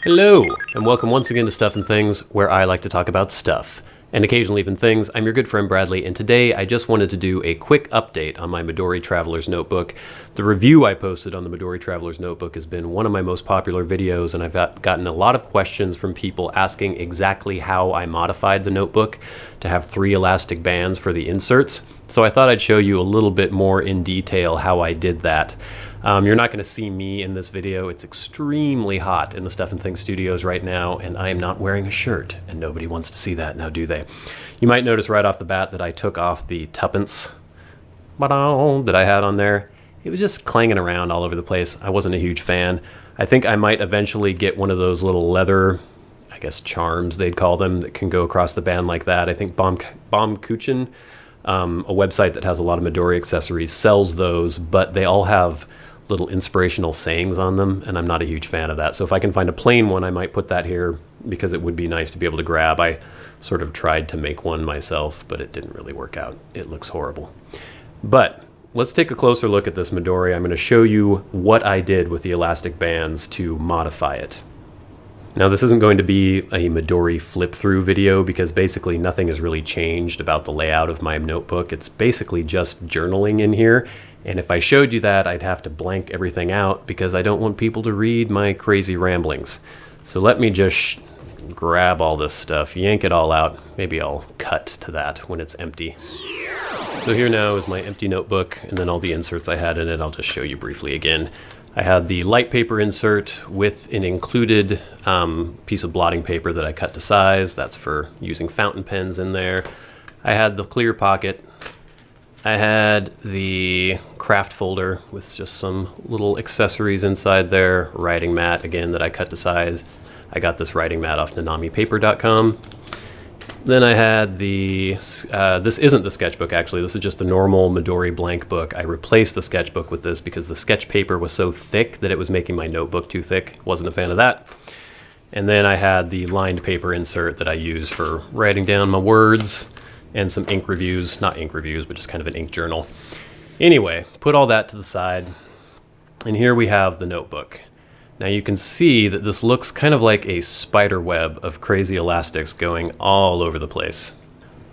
Hello, and welcome once again to Stuff and Things, where I like to talk about stuff, and occasionally even things. I'm your good friend Bradley, and today I just wanted to do a quick update on my Midori Traveler's Notebook. The review I posted on the Midori Traveler's Notebook has been one of my most popular videos, and I've gotten a lot of questions from people asking exactly how I modified the notebook to have 3 elastic bands for the inserts. So I thought I'd show you a little bit more in detail how I did that. You're not going to see me in this video. It's extremely hot in the Stuff and Things studios right now, and I am not wearing a shirt, and nobody wants to see that, now do they? You might notice right off the bat that I took off the tuppence that I had on there. It was just clanging around all over the place. I wasn't a huge fan. I think I might eventually get one of those little leather, I guess charms they'd call them, that can go across the band like that. I think Baumkuchen, a website that has a lot of Midori accessories, sells those, but they all have little inspirational sayings on them, and I'm not a huge fan of that. So if I can find a plain one, I might put that here because it would be nice to be able to grab. I sort of tried to make one myself, but it didn't really work out. It looks horrible. But let's take a closer look at this Midori. I'm going to show you what I did with the elastic bands to modify it. Now, this isn't going to be a Midori flip-through video because basically nothing has really changed about the layout of my notebook. It's basically just journaling in here. And if I showed you that, I'd have to blank everything out because I don't want people to read my crazy ramblings. So let me just grab all this stuff, yank it all out. Maybe I'll cut to that when it's empty. So here now is my empty notebook, and then all the inserts I had in it. I'll just show you briefly again. I had the light paper insert with an included piece of blotting paper that I cut to size. That's for using fountain pens in there. I had the clear pocket. I had the craft folder with just some little accessories inside there. Writing mat, again, that I cut to size. I got this writing mat off nanamipaper.com. Then I had the, this isn't the sketchbook actually, this is just a normal Midori blank book. I replaced the sketchbook with this because the sketch paper was so thick that it was making my notebook too thick. Wasn't a fan of that. And then I had the lined paper insert that I use for writing down my words and some ink reviews, not ink reviews, but just kind of an ink journal. Anyway, put all that to the side, and here we have the notebook. Now you can see that this looks kind of like a spider web of crazy elastics going all over the place.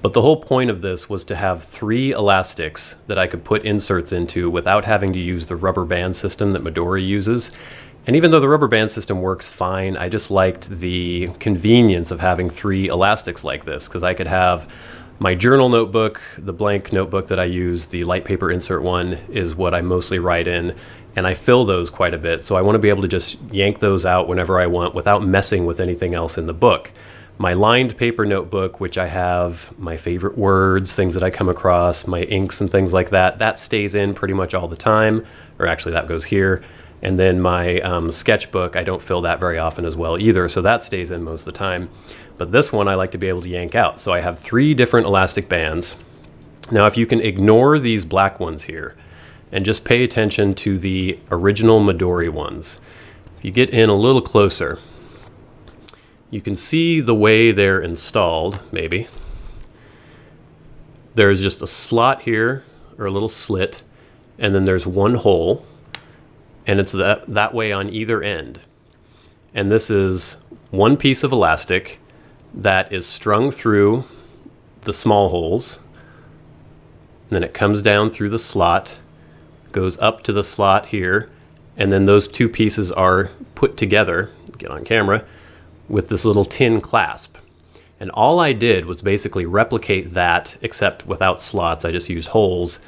But the whole point of this was to have 3 elastics that I could put inserts into without having to use the rubber band system that Midori uses. And even though the rubber band system works fine, I just liked the convenience of having 3 elastics like this, because I could have my journal notebook, the blank notebook that I use, the light paper insert one is what I mostly write in, and I fill those quite a bit, so I want to be able to just yank those out whenever I want without messing with anything else in the book. My lined paper notebook, which I have my favorite words, things that I come across, my inks and things like that, that stays in pretty much all the time, or actually that goes here. And then my sketchbook, I don't fill that very often as well either, so that stays in most of the time. But this one I like to be able to yank out. So I have 3 different elastic bands. Now if you can ignore these black ones here and just pay attention to the original Midori ones, if you get in a little closer, you can see the way they're installed, maybe. There's just a slot here, or a little slit, and then there's one hole, and it's that way on either end. And this is one piece of elastic that is strung through the small holes, and then it comes down through the slot, goes up to the slot here, and then those 2 pieces are put together, get on camera, with this little tin clasp. And all I did was basically replicate that, except without slots. I just used holes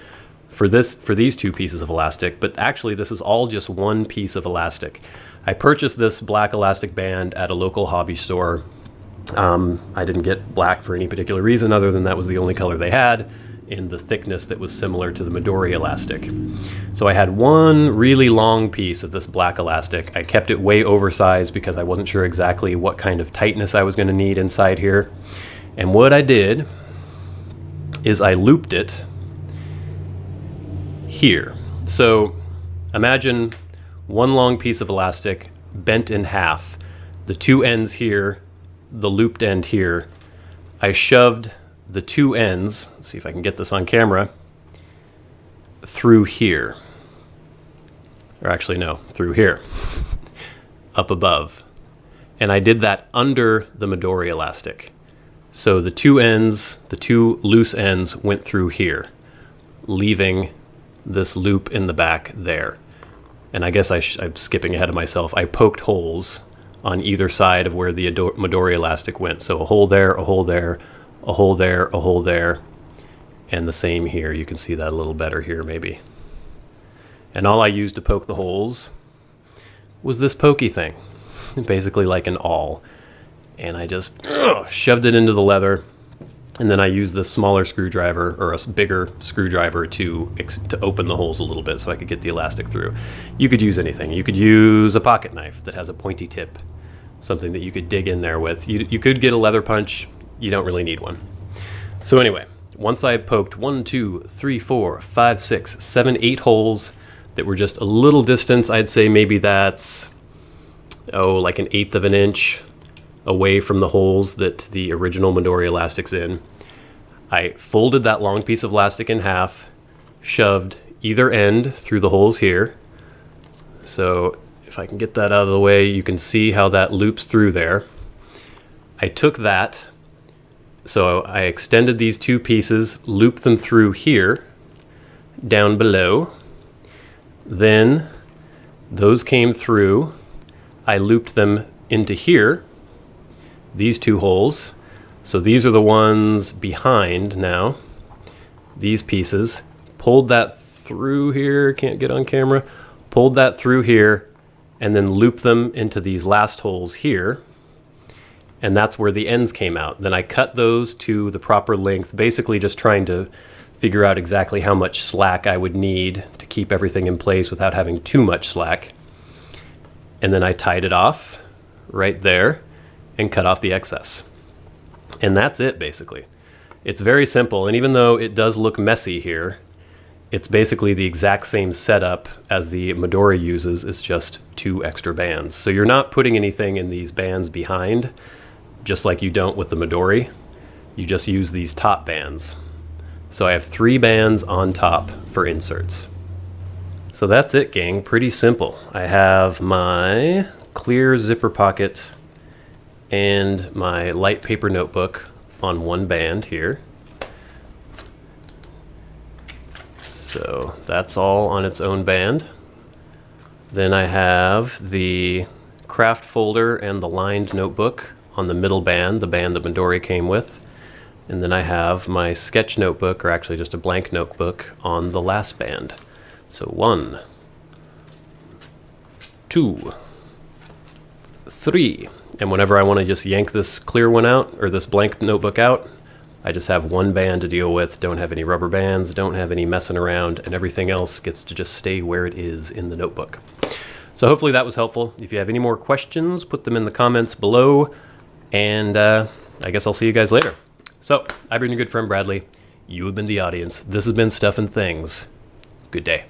for these 2 pieces of elastic, but actually this is all just one piece of elastic. I purchased this black elastic band at a local hobby store. I didn't get black for any particular reason other than that was the only color they had in the thickness that was similar to the Midori elastic. So I had one really long piece of this black elastic. I kept it way oversized because I wasn't sure exactly what kind of tightness I was going to need inside here. And what I did is I looped it here. So imagine one long piece of elastic bent in half. The 2 ends here, the looped end here. I shoved the 2 ends, let's see if I can get this on camera, through here. Or actually no, through here, up above. And I did that under the Midori elastic. So the two ends, the two loose ends went through here, leaving this loop in the back there. And I guess I'm skipping ahead of myself. I poked holes on either side of where the Midori elastic went. So a hole there, a hole there, a hole there, a hole there, and the same here. You can see that a little better here maybe. And all I used to poke the holes was this pokey thing, basically like an awl. And I just shoved it into the leather, and then I used this smaller screwdriver, or a bigger screwdriver, to open the holes a little bit so I could get the elastic through. You could use anything. You could use a pocket knife that has a pointy tip, something that you could dig in there with. You could get a leather punch. You don't really need one. So anyway, once I poked 1, 2, 3, 4, 5, 6, 7, 8 holes that were just a little distance, I'd say maybe that's, like 1/8 of an inch away from the holes that the original Midori elastic's in. I folded that long piece of elastic in half, shoved either end through the holes here. So if I can get that out of the way, you can see how that loops through there. I took that, so I extended these two pieces, looped them through here, down below. Then those came through. I looped them into here, these two holes. So these are the ones behind now, these pieces. Pulled that through here, can't get on camera, pulled that through here, and then looped them into these last holes here. And that's where the ends came out. Then I cut those to the proper length, basically just trying to figure out exactly how much slack I would need to keep everything in place without having too much slack. And then I tied it off right there and cut off the excess. And that's it, basically. It's very simple, and even though it does look messy here, it's basically the exact same setup as the Midori uses. It's just 2 extra bands. So you're not putting anything in these bands behind, just like you don't with the Midori. You just use these top bands. So I have 3 bands on top for inserts. So that's it, gang. Pretty simple. I have my clear zipper pocket and my light paper notebook on one band here. So that's all on its own band. Then I have the craft folder and the lined notebook on the middle band, the band that Midori came with. And then I have my sketch notebook, or actually just a blank notebook, on the last band. So 1, 2, 3. And whenever I want to just yank this clear one out, or this blank notebook out, I just have one band to deal with, don't have any rubber bands, don't have any messing around, and everything else gets to just stay where it is in the notebook. So hopefully that was helpful. If you have any more questions, put them in the comments below, and I guess I'll see you guys later. So, I've been your good friend Bradley. You have been the audience. This has been Stuff and Things. Good day.